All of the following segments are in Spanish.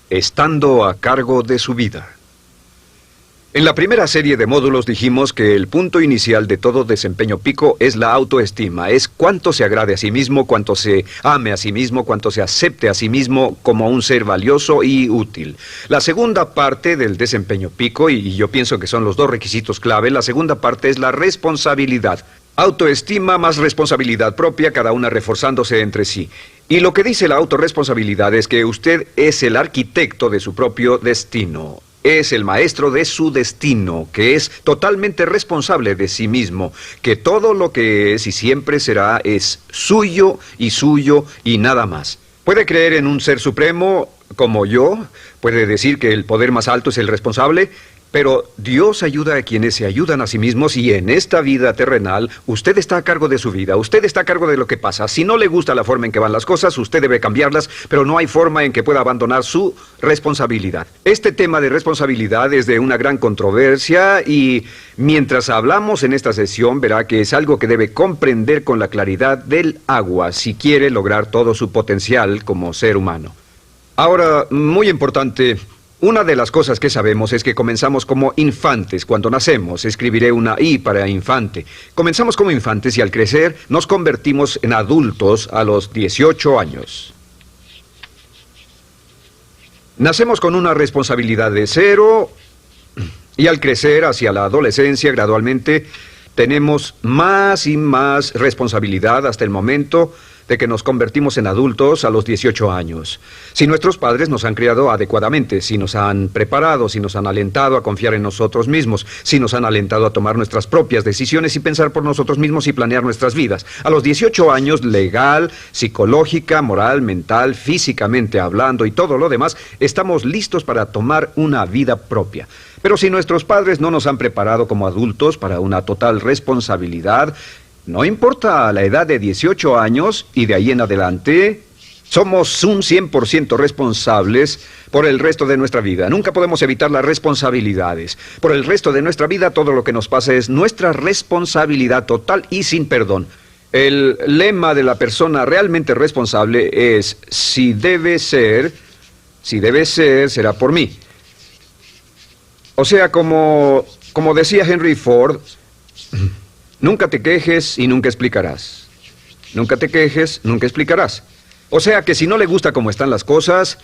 Estando a cargo de su vida. En la primera serie de módulos dijimos que el punto inicial de todo desempeño pico es la autoestima. Es cuánto se agrade a sí mismo, cuánto se ame a sí mismo, cuánto se acepte a sí mismo como un ser valioso y útil. La segunda parte del desempeño pico, y yo pienso que son los dos requisitos clave, la segunda parte es la responsabilidad. Autoestima más responsabilidad propia, cada una reforzándose entre sí. Y lo que dice la autorresponsabilidad es que usted es el arquitecto de su propio destino. Es el maestro de su destino, que es totalmente responsable de sí mismo, que todo lo que es y siempre será es suyo y nada más. Puede creer en un ser supremo como yo, puede decir que el poder más alto es el responsable, pero Dios ayuda a quienes se ayudan a sí mismos y en esta vida terrenal usted está a cargo de su vida, usted está a cargo de lo que pasa. Si no le gusta la forma en que van las cosas, usted debe cambiarlas, pero no hay forma en que pueda abandonar su responsabilidad. Este tema de responsabilidad es de una gran controversia y mientras hablamos en esta sesión verá que es algo que debe comprender con la claridad del agua si quiere lograr todo su potencial como ser humano. Ahora, muy importante. Una de las cosas que sabemos es que comenzamos como infantes cuando nacemos. Escribiré una I para infante. Comenzamos como infantes y al crecer nos convertimos en adultos a los 18 años. Nacemos con una responsabilidad de 0 y al crecer hacia la adolescencia gradualmente tenemos más y más responsabilidad hasta el momento de que nos convertimos en adultos a los 18 años. Si nuestros padres nos han criado adecuadamente, si nos han preparado, si nos han alentado a confiar en nosotros mismos, si nos han alentado a tomar nuestras propias decisiones y pensar por nosotros mismos y planear nuestras vidas. A los 18 años, legal, psicológica, moral, mental, físicamente hablando y todo lo demás, estamos listos para tomar una vida propia. Pero si nuestros padres no nos han preparado como adultos para una total responsabilidad, no importa la edad de 18 años y de ahí en adelante, somos un 100% responsables por el resto de nuestra vida. Nunca podemos evitar las responsabilidades. Por el resto de nuestra vida, todo lo que nos pasa es nuestra responsabilidad total y sin perdón. El lema de la persona realmente responsable es, si debe ser, será por mí. O sea, como decía Henry Ford, nunca te quejes y nunca explicarás. Nunca te quejes, nunca explicarás. O sea que si no le gusta cómo están las cosas,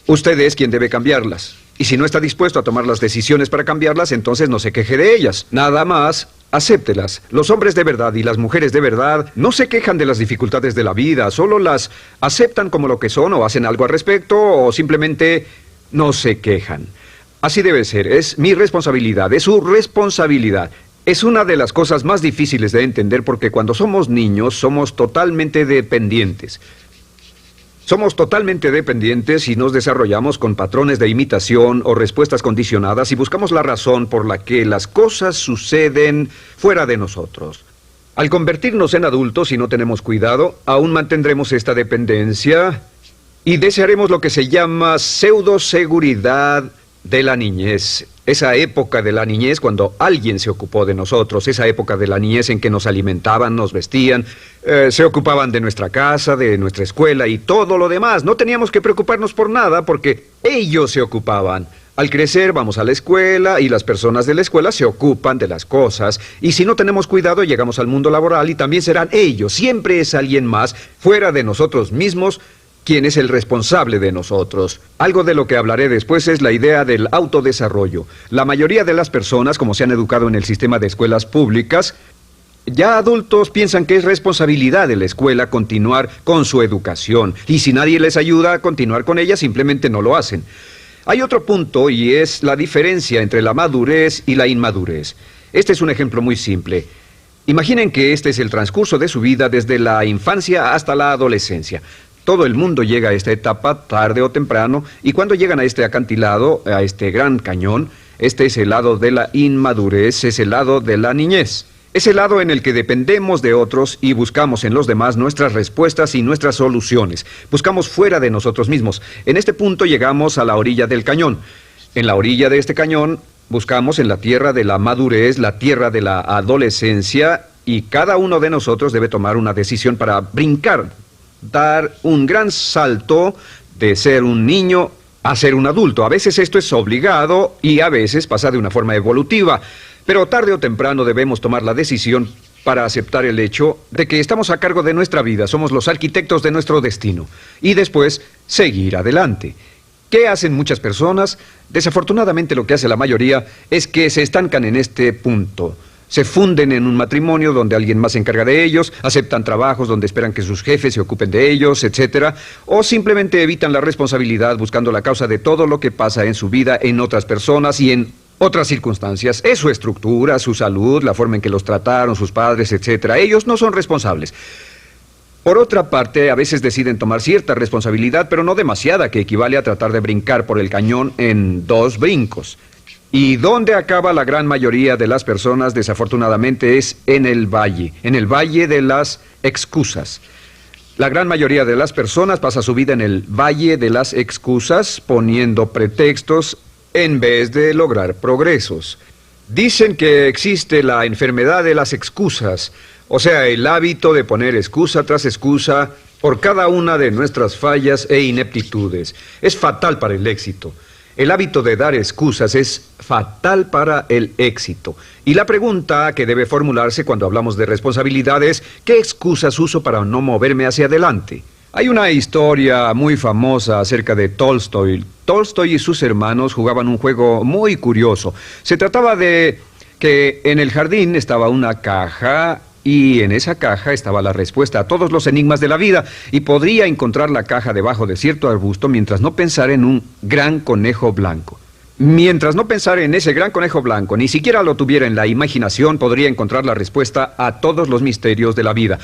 usted es quien debe cambiarlas. Y si no está dispuesto a tomar las decisiones para cambiarlas, entonces no se queje de ellas. Nada más, acéptelas. Los hombres de verdad y las mujeres de verdad no se quejan de las dificultades de la vida, solo las aceptan como lo que son o hacen algo al respecto o simplemente no se quejan. Así debe ser, es mi responsabilidad, es su responsabilidad. Es una de las cosas más difíciles de entender porque cuando somos niños somos totalmente dependientes. Somos totalmente dependientes y nos desarrollamos con patrones de imitación o respuestas condicionadas y buscamos la razón por la que las cosas suceden fuera de nosotros. Al convertirnos en adultos, si no tenemos cuidado, aún mantendremos esta dependencia y desearemos lo que se llama pseudoseguridad de la niñez. Esa época de la niñez cuando alguien se ocupó de nosotros, esa época de la niñez en que nos alimentaban, nos vestían, se ocupaban de nuestra casa, de nuestra escuela y todo lo demás. No teníamos que preocuparnos por nada porque ellos se ocupaban. Al crecer vamos a la escuela y las personas de la escuela se ocupan de las cosas y si no tenemos cuidado llegamos al mundo laboral y también serán ellos. Siempre es alguien más fuera de nosotros mismos quien es el responsable de nosotros. Algo de lo que hablaré después es la idea del autodesarrollo. La mayoría de las personas, como se han educado en el sistema de escuelas públicas, ya adultos piensan que es responsabilidad de la escuela continuar con su educación. Y si nadie les ayuda a continuar con ella, simplemente no lo hacen. Hay otro punto y es la diferencia entre la madurez y la inmadurez. Este es un ejemplo muy simple. Imaginen que este es el transcurso de su vida desde la infancia hasta la adolescencia. Todo el mundo llega a esta etapa tarde o temprano y cuando llegan a este acantilado, a este gran cañón, este es el lado de la inmadurez, es el lado de la niñez. Es el lado en el que dependemos de otros y buscamos en los demás nuestras respuestas y nuestras soluciones. Buscamos fuera de nosotros mismos. En este punto llegamos a la orilla del cañón. En la orilla de este cañón buscamos en la tierra de la madurez, la tierra de la adolescencia y cada uno de nosotros debe tomar una decisión para brincar, dar un gran salto de ser un niño a ser un adulto. A veces esto es obligado y a veces pasa de una forma evolutiva, pero tarde o temprano debemos tomar la decisión para aceptar el hecho de que estamos a cargo de nuestra vida, somos los arquitectos de nuestro destino, y después seguir adelante. ¿Qué hacen muchas personas? Desafortunadamente lo que hace la mayoría es que se estancan en este punto. Se funden en un matrimonio donde alguien más se encarga de ellos, aceptan trabajos donde esperan que sus jefes se ocupen de ellos, etc. O simplemente evitan la responsabilidad buscando la causa de todo lo que pasa en su vida en otras personas y en otras circunstancias. Es su estructura, su salud, la forma en que los trataron sus padres, etc. Ellos no son responsables. Por otra parte, a veces deciden tomar cierta responsabilidad, pero no demasiada, que equivale a tratar de brincar por el cañón en 2 brincos. ¿Y dónde acaba la gran mayoría de las personas? Desafortunadamente es en el valle de las excusas. La gran mayoría de las personas pasa su vida en el valle de las excusas, poniendo pretextos en vez de lograr progresos. Dicen que existe la enfermedad de las excusas, o sea, el hábito de poner excusa tras excusa por cada una de nuestras fallas e ineptitudes. Es fatal para el éxito. El hábito de dar excusas es fatal para el éxito. Y la pregunta que debe formularse cuando hablamos de responsabilidad es, ¿qué excusas uso para no moverme hacia adelante? Hay una historia muy famosa acerca de Tolstoy. Tolstoy y sus hermanos jugaban un juego muy curioso. Se trataba de que en el jardín estaba una caja y en esa caja estaba la respuesta a todos los enigmas de la vida, y podría encontrar la caja debajo de cierto arbusto mientras no pensara en un gran conejo blanco. Mientras no pensara en ese gran conejo blanco, ni siquiera lo tuviera en la imaginación, podría encontrar la respuesta a todos los misterios de la vida.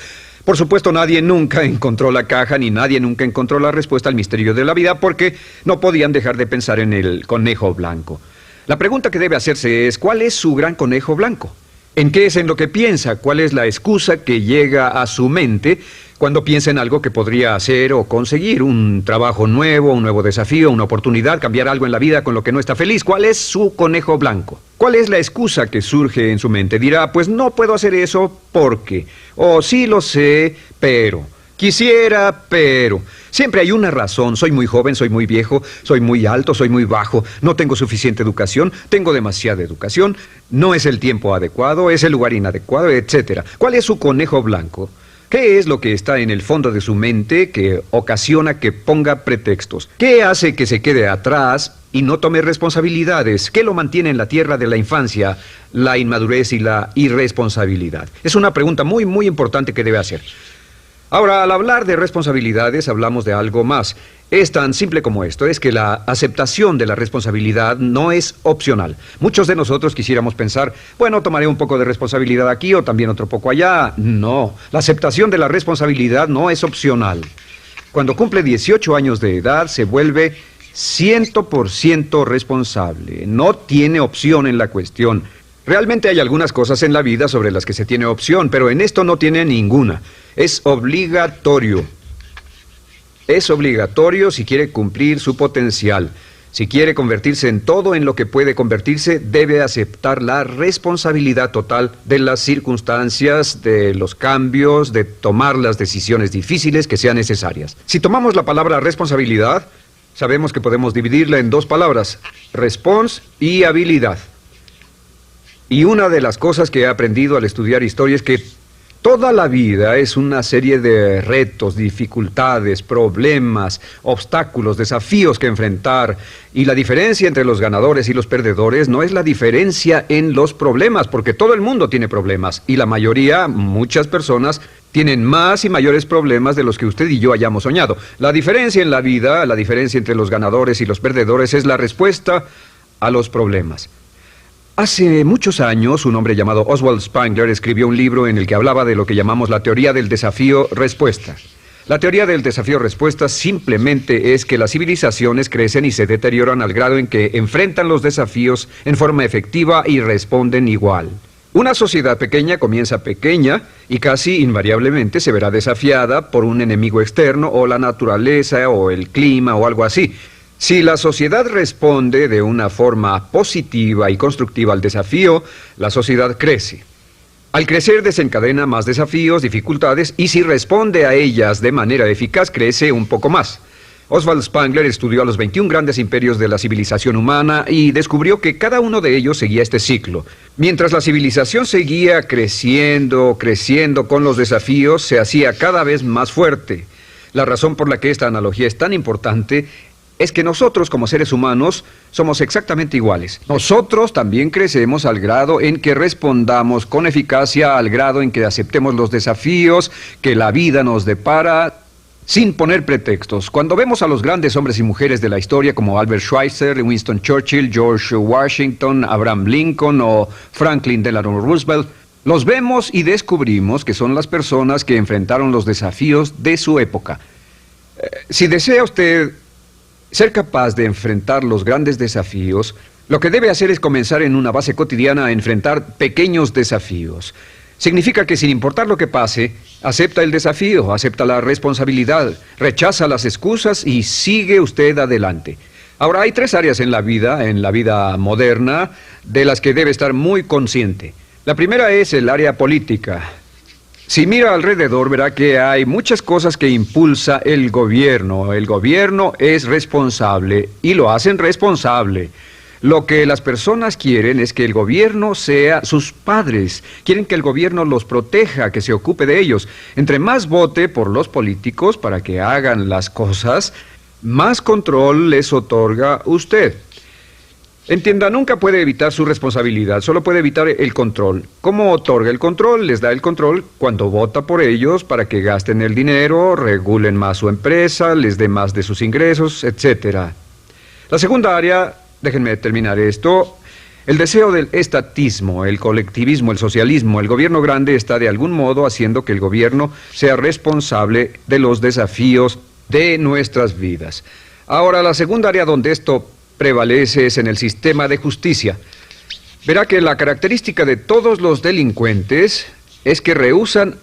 Por supuesto, nadie nunca encontró la caja, ni nadie nunca encontró la respuesta al misterio de la vida, porque no podían dejar de pensar en el conejo blanco. La pregunta que debe hacerse es, ¿cuál es su gran conejo blanco? ¿En qué es en lo que piensa? ¿Cuál es la excusa que llega a su mente cuando piensa en algo que podría hacer o conseguir? Un trabajo nuevo, un nuevo desafío, una oportunidad, cambiar algo en la vida con lo que no está feliz. ¿Cuál es su conejo blanco? ¿Cuál es la excusa que surge en su mente? Dirá, pues no puedo hacer eso porque, o sí lo sé, pero, quisiera, pero. Siempre hay una razón. Soy muy joven, soy muy viejo, soy muy alto, soy muy bajo, no tengo suficiente educación, tengo demasiada educación, no es el tiempo adecuado, es el lugar inadecuado, etc. ¿Cuál es su conejo blanco? ¿Qué es lo que está en el fondo de su mente que ocasiona que ponga pretextos? ¿Qué hace que se quede atrás y no tome responsabilidades? ¿Qué lo mantiene en la tierra de la infancia, la inmadurez y la irresponsabilidad? Es una pregunta muy, muy importante que debe hacer. Ahora, al hablar de responsabilidades, hablamos de algo más. Es tan simple como esto, es que la aceptación de la responsabilidad no es opcional. Muchos de nosotros quisiéramos pensar, bueno, tomaré un poco de responsabilidad aquí o también otro poco allá. No, la aceptación de la responsabilidad no es opcional. Cuando cumple 18 años de edad, se vuelve 100% responsable. No tiene opción en la cuestión. Realmente hay algunas cosas en la vida sobre las que se tiene opción, pero en esto no tiene ninguna. Es obligatorio. Es obligatorio si quiere cumplir su potencial. Si quiere convertirse en todo en lo que puede convertirse, debe aceptar la responsabilidad total de las circunstancias, de los cambios, de tomar las decisiones difíciles que sean necesarias. Si tomamos la palabra responsabilidad, sabemos que podemos dividirla en 2 palabras, respons y habilidad. Y una de las cosas que he aprendido al estudiar historia es que toda la vida es una serie de retos, dificultades, problemas, obstáculos, desafíos que enfrentar. Y la diferencia entre los ganadores y los perdedores no es la diferencia en los problemas, porque todo el mundo tiene problemas. Y la mayoría, muchas personas, tienen más y mayores problemas de los que usted y yo hayamos soñado. La diferencia en la vida, la diferencia entre los ganadores y los perdedores es la respuesta a los problemas. Hace muchos años, un hombre llamado Oswald Spengler escribió un libro en el que hablaba de lo que llamamos la teoría del desafío-respuesta. La teoría del desafío-respuesta simplemente es que las civilizaciones crecen y se deterioran al grado en que enfrentan los desafíos en forma efectiva y responden igual. Una sociedad pequeña comienza pequeña y casi invariablemente se verá desafiada por un enemigo externo o la naturaleza o el clima o algo así. Si la sociedad responde de una forma positiva y constructiva al desafío, la sociedad crece. Al crecer desencadena más desafíos, dificultades, y si responde a ellas de manera eficaz, crece un poco más. Oswald Spengler estudió a los 21 grandes imperios de la civilización humana y descubrió que cada uno de ellos seguía este ciclo. Mientras la civilización seguía creciendo con los desafíos, se hacía cada vez más fuerte. La razón por la que esta analogía es tan importante es que nosotros, como seres humanos, somos exactamente iguales. Nosotros también crecemos al grado en que respondamos con eficacia, al grado en que aceptemos los desafíos que la vida nos depara, sin poner pretextos. Cuando vemos a los grandes hombres y mujeres de la historia como Albert Schweitzer, Winston Churchill, George Washington, Abraham Lincoln o Franklin Delano Roosevelt, los vemos y descubrimos que son las personas que enfrentaron los desafíos de su época. Si desea usted ser capaz de enfrentar los grandes desafíos, lo que debe hacer es comenzar en una base cotidiana a enfrentar pequeños desafíos. Significa que sin importar lo que pase, acepta el desafío, acepta la responsabilidad, rechaza las excusas y sigue usted adelante. Ahora, hay 3 áreas en la vida moderna, de las que debe estar muy consciente. La primera es el área política. Si mira alrededor, verá que hay muchas cosas que impulsa el gobierno. El gobierno es responsable y lo hacen responsable. Lo que las personas quieren es que el gobierno sea sus padres. Quieren que el gobierno los proteja, que se ocupe de ellos. Entre más vote por los políticos para que hagan las cosas, más control les otorga usted. Entienda, nunca puede evitar su responsabilidad, solo puede evitar el control. ¿Cómo otorga el control? Les da el control cuando vota por ellos para que gasten el dinero, regulen más su empresa, les dé más de sus ingresos, etc. La segunda área, déjenme terminar esto, el deseo del estatismo, el colectivismo, el socialismo. El gobierno grande está de algún modo haciendo que el gobierno sea responsable de los desafíos de nuestras vidas. Ahora, la segunda área donde esto prevalece es en el sistema de justicia. Verá que la característica de todos los delincuentes es que rehúsan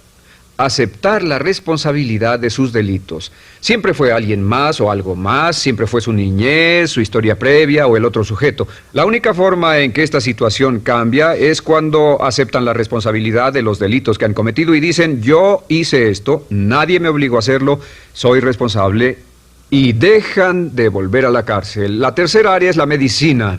aceptar la responsabilidad de sus delitos. Siempre fue alguien más o algo más, siempre fue su niñez, su historia previa o el otro sujeto. La única forma en que esta situación cambia es cuando aceptan la responsabilidad de los delitos que han cometido y dicen: yo hice esto, nadie me obligó a hacerlo, soy responsable, y dejan de volver a la cárcel. La tercera área es la medicina.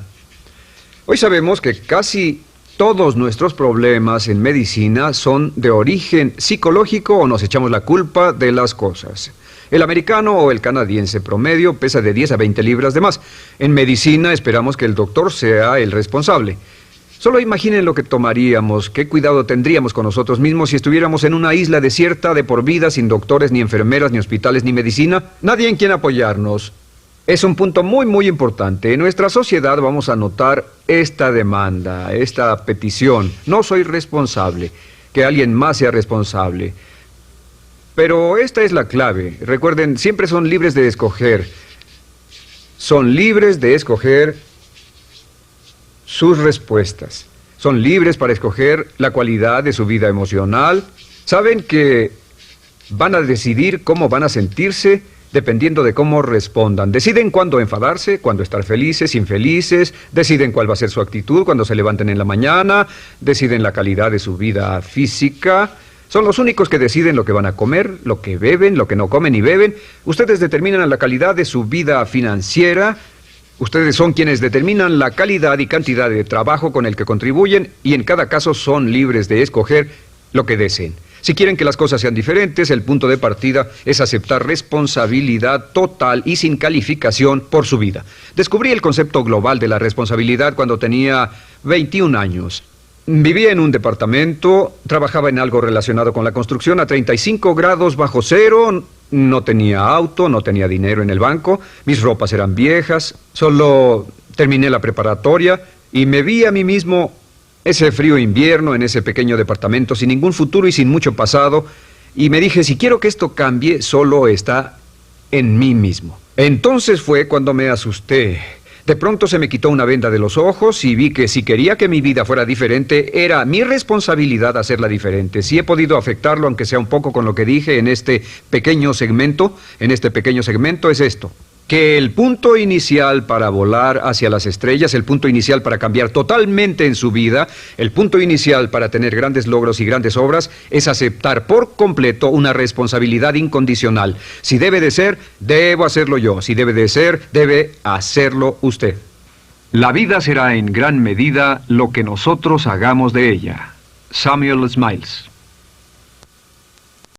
Hoy sabemos que casi todos nuestros problemas en medicina son de origen psicológico o nos echamos la culpa de las cosas. El americano o el canadiense promedio pesa de 10 a 20 libras de más. En medicina esperamos que el doctor sea el responsable. Solo imaginen lo que tomaríamos, qué cuidado tendríamos con nosotros mismos si estuviéramos en una isla desierta de por vida, sin doctores, ni enfermeras, ni hospitales, ni medicina. Nadie en quien apoyarnos. Es un punto muy, muy importante. En nuestra sociedad vamos a notar esta demanda, esta petición. No soy responsable, que alguien más sea responsable. Pero esta es la clave. Recuerden, siempre son libres de escoger. Son libres de escoger sus respuestas. Son libres para escoger la cualidad de su vida emocional. Saben que van a decidir cómo van a sentirse dependiendo de cómo respondan. Deciden cuándo enfadarse, cuándo estar felices, infelices, deciden cuál va a ser su actitud cuando se levanten en la mañana, deciden la calidad de su vida física. Son los únicos que deciden lo que van a comer, lo que beben, lo que no comen ni beben. Ustedes determinan la calidad de su vida financiera. Ustedes son quienes determinan la calidad y cantidad de trabajo con el que contribuyen y en cada caso son libres de escoger lo que deseen. Si quieren que las cosas sean diferentes, el punto de partida es aceptar responsabilidad total y sin calificación por su vida. Descubrí el concepto global de la responsabilidad cuando tenía 21 años. Vivía en un departamento, trabajaba en algo relacionado con la construcción a 35 grados bajo cero, no tenía auto, no tenía dinero en el banco, mis ropas eran viejas, solo terminé la preparatoria y me vi a mí mismo ese frío invierno en ese pequeño departamento sin ningún futuro y sin mucho pasado, y me dije, si quiero que esto cambie, solo está en mí mismo. Entonces fue cuando me asusté. De pronto se me quitó una venda de los ojos y vi que si quería que mi vida fuera diferente, era mi responsabilidad hacerla diferente. Si he podido afectarlo, aunque sea un poco con lo que dije en este pequeño segmento, es esto. que el punto inicial para volar hacia las estrellas, el punto inicial para cambiar totalmente en su vida, el punto inicial para tener grandes logros y grandes obras, es aceptar por completo una responsabilidad incondicional. Si debe de ser, debo hacerlo yo. Si debe de ser, debe hacerlo usted. La vida será en gran medida lo que nosotros hagamos de ella. Samuel Smiles.